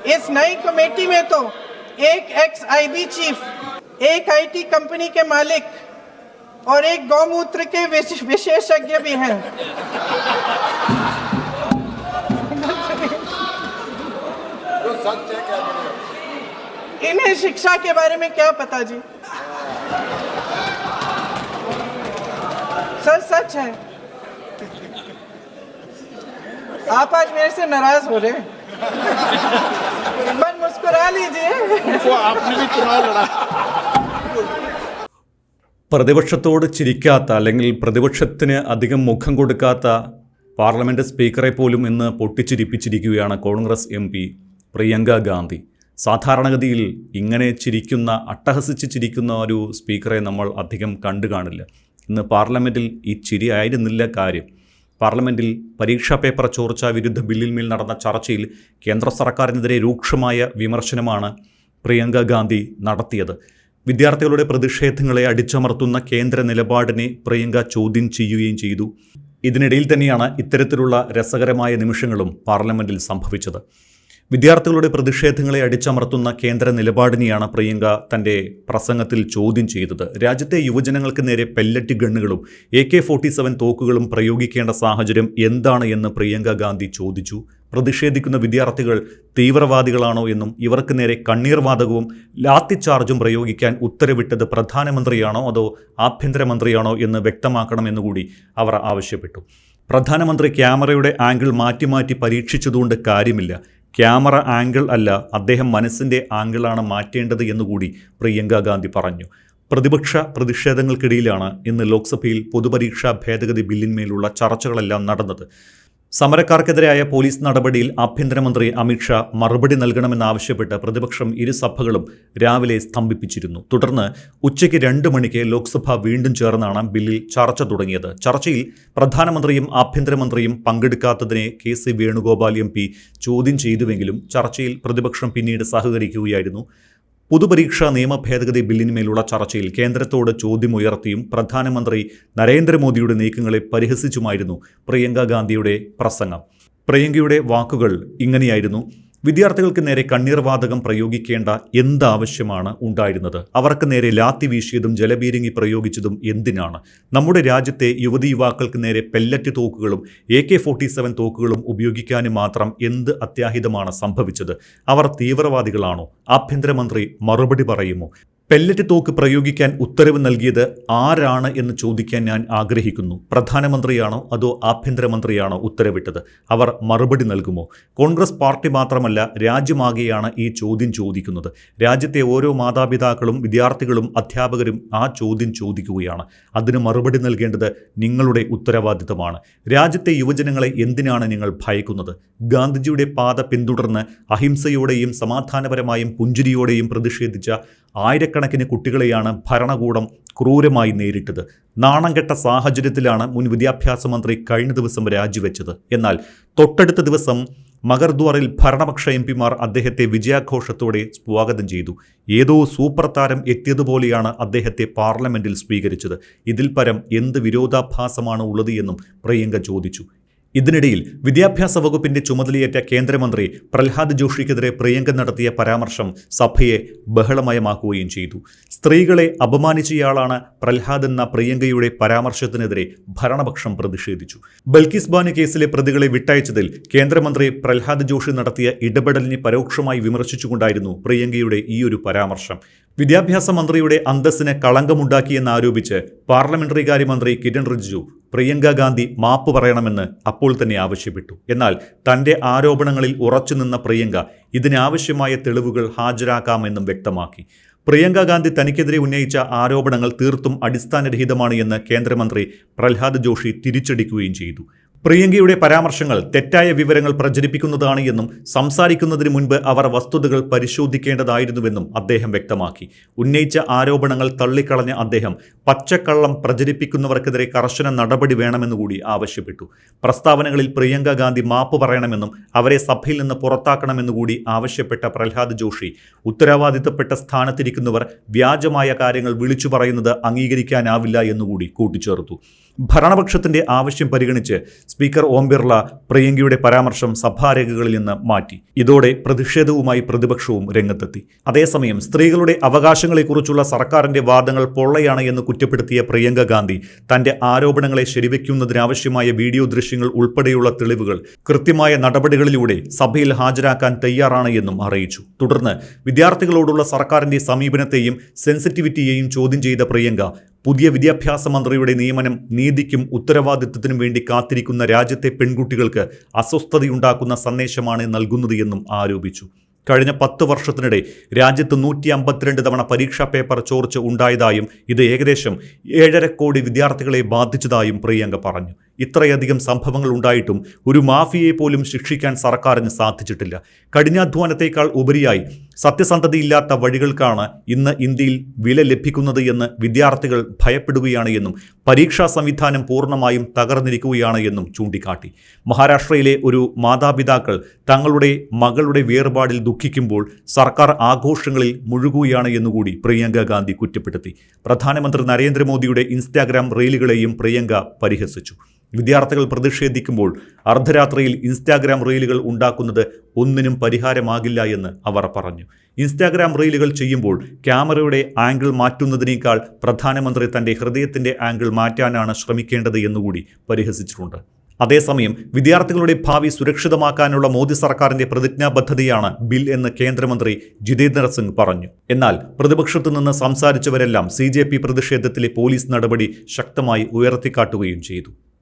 इस नई कमेटी में तो एक एक्स आईबी चीफ, एक आईटी कंपनी के मालिक और एक गौमूत्र के विशेषज्ञ भी हैं। इन्हें शिक्षा के बारे में क्या पता जी? सच है। आप आज मेरे से नाराज हो रहे हैं, मन मुस्कुरा लीजिए। आपने भी चुनाव लड़ा। പ്രതിപക്ഷത്തോട് ചിരിക്കാത്ത അല്ലെങ്കിൽ പ്രതിപക്ഷത്തിന് അധികം മുഖം കൊടുക്കാത്ത പാർലമെൻറ്റ് സ്പീക്കറെ പോലും ഇന്ന് പൊട്ടിച്ചിരിപ്പിച്ചിരിക്കുകയാണ് കോൺഗ്രസ് MP പ്രിയങ്ക ഗാന്ധി. സാധാരണഗതിയിൽ ഇങ്ങനെ ചിരിക്കുന്ന, അട്ടഹസിച്ച് ചിരിക്കുന്ന ഒരു സ്പീക്കറെ നമ്മൾ അധികം കണ്ടു കാണില്ല. ഇന്ന് പാർലമെൻറ്റിൽ ഈ ചിരി ആയിരുന്നില്ല കാര്യം. പാർലമെൻറ്റിൽ പരീക്ഷാ പേപ്പർ ചോർച്ച വിരുദ്ധ ബില്ലിന്മേൽ നടന്ന ചർച്ചയിൽ കേന്ദ്ര സർക്കാരിനെതിരെ രൂക്ഷമായ വിമർശനമാണ് പ്രിയങ്ക ഗാന്ധി നടത്തിയത്. വിദ്യാർത്ഥികളുടെ പ്രതിഷേധങ്ങളെ അടിച്ചമർത്തുന്ന കേന്ദ്ര നിലപാടിനെ പ്രിയങ്ക ചോദ്യം ചെയ്യുകയും ചെയ്തു. ഇതിനിടയിൽ തന്നെയാണ് ഇത്തരത്തിലുള്ള രസകരമായ നിമിഷങ്ങളും പാർലമെൻറ്റിൽ സംഭവിച്ചത്. വിദ്യാർത്ഥികളുടെ പ്രതിഷേധങ്ങളെ അടിച്ചമർത്തുന്ന കേന്ദ്ര നിലപാടിനെയാണ് പ്രിയങ്ക തൻ്റെ പ്രസംഗത്തിൽ ചോദ്യം ചെയ്തത്. രാജ്യത്തെ യുവജനങ്ങൾക്ക് നേരെ പെല്ലറ്റ് ഗണ്ണുകളും AK-47 തോക്കുകളും പ്രയോഗിക്കേണ്ട സാഹചര്യം എന്താണ് എന്ന് പ്രിയങ്ക ഗാന്ധി ചോദിച്ചു. പ്രതിഷേധിക്കുന്ന വിദ്യാർത്ഥികൾ തീവ്രവാദികളാണോ എന്നും ഇവർക്ക് നേരെ കണ്ണീർവാതകവും ലാത്തിച്ചാർജും പ്രയോഗിക്കാൻ ഉത്തരവിട്ടത് പ്രധാനമന്ത്രിയാണോ അതോ ആഭ്യന്തരമന്ത്രിയാണോ എന്ന് വ്യക്തമാക്കണമെന്നുകൂടി അവർ ആവശ്യപ്പെട്ടു. പ്രധാനമന്ത്രി ക്യാമറയുടെ ആംഗിൾ മാറ്റി പരീക്ഷിച്ചതുകൊണ്ട് കാര്യമില്ല. ക്യാമറ ആംഗിൾ അല്ല, അദ്ദേഹം മനസ്സിൻ്റെ ആംഗിളാണ് മാറ്റേണ്ടത് എന്നുകൂടി പ്രിയങ്ക ഗാന്ധി പറഞ്ഞു. പ്രതിപക്ഷ പ്രതിഷേധങ്ങൾക്കിടയിലാണ് ഇന്ന് ലോക്സഭയിൽ പൊതുപരീക്ഷാ ഭേദഗതി ബില്ലിന്മേലുള്ള ചർച്ചകളെല്ലാം നടന്നത്. സമരക്കാർക്കെതിരായ പോലീസ് നടപടിയിൽ ആഭ്യന്തരമന്ത്രി അമിത്ഷാ മറുപടി നൽകണമെന്നാവശ്യപ്പെട്ട് പ്രതിപക്ഷം ഇരുസഭകളും രാവിലെ സ്തംഭിപ്പിച്ചിരുന്നു. തുടർന്ന് ഉച്ചയ്ക്ക് 2 മണിക്ക് ലോക്സഭ വീണ്ടും ചേർന്നാണ് ബില്ലിൽ ചർച്ച തുടങ്ങിയത്. ചർച്ചയിൽ പ്രധാനമന്ത്രിയും ആഭ്യന്തരമന്ത്രിയും പങ്കെടുക്കാത്തതിനെ KC വേണുഗോപാൽ MP ചോദ്യം ചെയ്തുവെങ്കിലും ചർച്ചയിൽ പ്രതിപക്ഷം പിന്നീട് സഹകരിക്കുകയായിരുന്നു. പൊതുപരീക്ഷാ നിയമ ഭേദഗതി ബില്ലിന്മേലുള്ള ചർച്ചയിൽ കേന്ദ്രത്തോട് ചോദ്യമുയർത്തിയും പ്രധാനമന്ത്രി നരേന്ദ്രമോദിയുടെ നീക്കങ്ങളെ പരിഹസിച്ചുമായിരുന്നു പ്രിയങ്ക ഗാന്ധിയുടെ പ്രസംഗം. പ്രിയങ്കയുടെ വാക്കുകൾ ഇങ്ങനെയായിരുന്നു: വിദ്യാർത്ഥികൾക്ക് നേരെ കണ്ണീർവാതകം പ്രയോഗിക്കേണ്ട എന്താവശ്യമാണ് ഉണ്ടായിരുന്നത്? അവർക്ക് നേരെ ലാത്തി വീശിയതും ജലപീരങ്കി പ്രയോഗിച്ചതും എന്തിനാണ്? നമ്മുടെ രാജ്യത്തെ യുവക്കൾക്ക് നേരെ പെല്ലറ്റ് തോക്കുകളും AK-47 തോക്കുകളും ഉപയോഗിക്കാനും മാത്രം എന്ത് അത്യാഹിതമാണ് സംഭവിച്ചത്? അവർ തീവ്രവാദികളാണോ? ആഭ്യന്തരമന്ത്രി മറുപടി പറയുമോ? പെല്ലറ്റ് തോക്ക് പ്രയോഗിക്കാൻ ഉത്തരവ് നൽകിയത് ആരാണ് എന്ന് ചോദിക്കാൻ ഞാൻ ആഗ്രഹിക്കുന്നു. പ്രധാനമന്ത്രിയാണോ അതോ ആഭ്യന്തരമന്ത്രിയാണോ ഉത്തരവിട്ടത്? അവർ മറുപടി നൽകുമോ? കോൺഗ്രസ് പാർട്ടി മാത്രമല്ല, രാജ്യമാകെയാണ് ഈ ചോദ്യം ചോദിക്കുന്നത്. രാജ്യത്തെ ഓരോ മാതാപിതാക്കളും വിദ്യാർത്ഥികളും അധ്യാപകരും ആ ചോദ്യം ചോദിക്കുകയാണ്. അതിന് മറുപടി നൽകേണ്ടത് നിങ്ങളുടെ ഉത്തരവാദിത്തമാണ്. രാജ്യത്തെ യുവജനങ്ങളെ എന്തിനാണ് നിങ്ങൾ ഭയക്കുന്നത്? ഗാന്ധിജിയുടെ പാത പിന്തുടർന്ന് അഹിംസയോടെയും സമാധാനപരമായും പുഞ്ചിരിയോടെയും പ്രതിഷേധിച്ച ആയിരക്കണക്കിന് കുട്ടികളെയാണ് ഭരണകൂടം ക്രൂരമായി നേരിട്ടത്. നാണം കെട്ട സാഹചര്യത്തിലാണ് മുൻ വിദ്യാഭ്യാസ മന്ത്രി കഴിഞ്ഞ ദിവസം രാജിവെച്ചത്. എന്നാൽ തൊട്ടടുത്ത ദിവസം മഗർദ്വാറിൽ ഭരണപക്ഷ MPമാർ അദ്ദേഹത്തെ വിജയാഘോഷത്തോടെ സ്വാഗതം ചെയ്തു. ഏതോ സൂപ്പർ താരം എത്തിയതുപോലെയാണ് അദ്ദേഹത്തെ പാർലമെൻറ്റിൽ സ്വീകരിച്ചത്. ഇതിൽ പരം എന്ത് വിരോധാഭാസമാണ് ഉള്ളത് എന്നും പ്രിയങ്ക ചോദിച്ചു. ഇതിനിടയിൽ വിദ്യാഭ്യാസ വകുപ്പിന്റെ ചുമതലയേറ്റ കേന്ദ്രമന്ത്രി പ്രഹ്ലാദ് ജോഷിക്കെതിരെ പ്രിയങ്ക നടത്തിയ പരാമർശം സഭയെ ബഹളമയമാക്കുകയും ചെയ്തു. സ്ത്രീകളെ അപമാനിച്ചയാളാണ് പ്രഹ്ലാദ് എന്ന പ്രിയങ്കയുടെ പരാമർശത്തിനെതിരെ ഭരണപക്ഷം പ്രതിഷേധിച്ചു. ബൽക്കിസ് ബാനു കേസിലെ പ്രതികളെ വിട്ടയച്ചതിൽ കേന്ദ്രമന്ത്രി പ്രഹ്ലാദ് ജോഷി നടത്തിയ ഇടപെടലിനെ പരോക്ഷമായി വിമർശിച്ചുകൊണ്ടായിരുന്നു പ്രിയങ്കയുടെ ഈയൊരു പരാമർശം. വിദ്യാഭ്യാസ മന്ത്രിയുടെ അന്തസ്സിന് കളങ്കമുണ്ടാക്കിയെന്നാരോപിച്ച് പാർലമെന്ററി കാര്യമന്ത്രി കിരൺ റിജിജു പ്രിയങ്ക ഗാന്ധി മാപ്പ് പറയണമെന്ന് അപ്പോൾ തന്നെ ആവശ്യപ്പെട്ടു. എന്നാൽ തൻ്റെ ആരോപണങ്ങളിൽ ഉറച്ചുനിന്ന പ്രിയങ്ക ഇതിനാവശ്യമായ തെളിവുകൾ ഹാജരാക്കാമെന്നും വ്യക്തമാക്കി. പ്രിയങ്ക ഗാന്ധി തനിക്കെതിരെ ഉന്നയിച്ച ആരോപണങ്ങൾ തീർത്തും അടിസ്ഥാനരഹിതമാണ് എന്ന് കേന്ദ്രമന്ത്രി പ്രഹ്ലാദ് ജോഷി തിരിച്ചടിക്കുകയും ചെയ്തു. പ്രിയങ്കയുടെ പരാമർശങ്ങൾ തെറ്റായ വിവരങ്ങൾ പ്രചരിപ്പിക്കുന്നതാണ് എന്നും സംസാരിക്കുന്നതിന് മുൻപ് അവർ വസ്തുതകൾ പരിശോധിക്കേണ്ടതായിരുന്നുവെന്നും അദ്ദേഹം വ്യക്തമാക്കി. ഉന്നയിച്ച ആരോപണങ്ങൾ തള്ളിക്കളഞ്ഞ അദ്ദേഹം പച്ചക്കള്ളം പ്രചരിപ്പിക്കുന്നവർക്കെതിരെ കർശന നടപടി വേണമെന്നുകൂടി ആവശ്യപ്പെട്ടു. പ്രസ്താവനകളിൽ പ്രിയങ്ക ഗാന്ധി മാപ്പ് പറയണമെന്നും അവരെ സഭയിൽ നിന്ന് പുറത്താക്കണമെന്നുകൂടി ആവശ്യപ്പെട്ട പ്രഹ്ലാദ് ജോഷി ഉത്തരവാദിത്തപ്പെട്ട സ്ഥാനത്തിരിക്കുന്നവർ വ്യാജമായ കാര്യങ്ങൾ വിളിച്ചു പറയുന്നത് അംഗീകരിക്കാനാവില്ല എന്നുകൂടി കൂട്ടിച്ചേർത്തു. ഭരണപക്ഷത്തിന്റെ ആവശ്യം പരിഗണിച്ച് സ്പീക്കർ ഓം ബിർള പ്രിയങ്കയുടെ പരാമർശം സഭാരേഖകളിൽ നിന്ന് മാറ്റി. ഇതോടെ പ്രതിഷേധവുമായി പ്രതിപക്ഷവും രംഗത്തെത്തി. അതേസമയം സ്ത്രീകളുടെ അവകാശങ്ങളെക്കുറിച്ചുള്ള സർക്കാരിന്റെ വാദങ്ങൾ പൊള്ളയാണ് എന്ന് കുറ്റപ്പെടുത്തിയ പ്രിയങ്ക ഗാന്ധി തന്റെ ആരോപണങ്ങളെ ശരിവെക്കുന്നതിനാവശ്യമായ വീഡിയോ ദൃശ്യങ്ങൾ ഉൾപ്പെടെയുള്ള തെളിവുകൾ കൃത്യമായ നടപടികളിലൂടെ സഭയിൽ ഹാജരാക്കാൻ തയ്യാറാണ് എന്നും അറിയിച്ചു. തുടർന്ന് വിദ്യാർത്ഥികളോടുള്ള സർക്കാരിന്റെ സമീപനത്തെയും സെൻസിറ്റിവിറ്റിയെയും ചോദ്യം ചെയ്ത പ്രിയങ്ക പുതിയ വിദ്യാഭ്യാസ മന്ത്രിയുടെ നിയമനം നീതിക്കും ഉത്തരവാദിത്വത്തിനും വേണ്ടി കാത്തിരിക്കുന്ന രാജ്യത്തെ പെൺകുട്ടികൾക്ക് അസ്വസ്ഥതയുണ്ടാക്കുന്ന സന്ദേശമാണ് നൽകുന്നത് എന്നും ആരോപിച്ചു. കഴിഞ്ഞ 10 വർഷത്തിനിടെ രാജ്യത്ത് 152 തവണ പരീക്ഷാ പേപ്പർ ചോർച്ച ഉണ്ടായതായും ഇത് ഏകദേശം 7.5 കോടി വിദ്യാർത്ഥികളെ ബാധിച്ചതായും പ്രിയങ്ക പറഞ്ഞു. ഇത്രയധികം സംഭവങ്ങൾ ഉണ്ടായിട്ടും ഒരു മാഫിയയെ പോലും ശിക്ഷിക്കാൻ സർക്കാരിന് സാധിച്ചിട്ടില്ല. കഠിനാധ്വാനത്തേക്കാൾ ഉപരിയായി സത്യസന്ധതയില്ലാത്ത വഴികൾക്കാണ് ഇന്ന് ഇന്ത്യയിൽ വില ലഭിക്കുന്നത് എന്ന് വിദ്യാർത്ഥികൾ ഭയപ്പെടുകയാണ് എന്നും പരീക്ഷാ സംവിധാനം പൂർണ്ണമായും തകർന്നിരിക്കുകയാണ് എന്നും ചൂണ്ടിക്കാട്ടി. മഹാരാഷ്ട്രയിലെ ഒരു മാതാപിതാക്കൾ തങ്ങളുടെ മകളുടെ വേർപാടിൽ ദുഃഖിക്കുമ്പോൾ സർക്കാർ ആഘോഷങ്ങളിൽ മുഴുകുകയാണ് എന്നുകൂടി പ്രിയങ്ക ഗാന്ധി കുറ്റപ്പെടുത്തി. പ്രധാനമന്ത്രി നരേന്ദ്രമോദിയുടെ ഇൻസ്റ്റാഗ്രാം റീലുകളെയും പ്രിയങ്ക പരിഹസിച്ചു. വിദ്യാർത്ഥികൾ പ്രതിഷേധിക്കുമ്പോൾ അർദ്ധരാത്രിയിൽ ഇൻസ്റ്റാഗ്രാം റീലുകൾ ഉണ്ടാക്കുന്നത് ഒന്നിനും പരിഹാരമാകില്ല എന്ന് അവർ പറഞ്ഞു. ഇൻസ്റ്റാഗ്രാം റീലുകൾ ചെയ്യുമ്പോൾ ക്യാമറയുടെ ആംഗിൾ മാറ്റുന്നതിനേക്കാൾ പ്രധാനമന്ത്രി തൻ്റെ ഹൃദയത്തിൻ്റെ ആംഗിൾ മാറ്റാനാണ് ശ്രമിക്കേണ്ടത് എന്നുകൂടി പരിഹസിച്ചിട്ടുണ്ട്. അതേസമയം വിദ്യാർത്ഥികളുടെ ഭാവി സുരക്ഷിതമാക്കാനുള്ള മോദി സർക്കാരിന്റെ പ്രതിജ്ഞാബദ്ധതയാണ് ബിൽ എന്ന് കേന്ദ്രമന്ത്രി ജിതേന്ദ്ര സിംഗ് പറഞ്ഞു. എന്നാൽ പ്രതിപക്ഷത്തു നിന്ന് സംസാരിച്ചവരെല്ലാം CJP പ്രതിഷേധത്തിലെ പോലീസ് നടപടി ശക്തമായി ഉയർത്തിക്കാട്ടുകയും ചെയ്തു.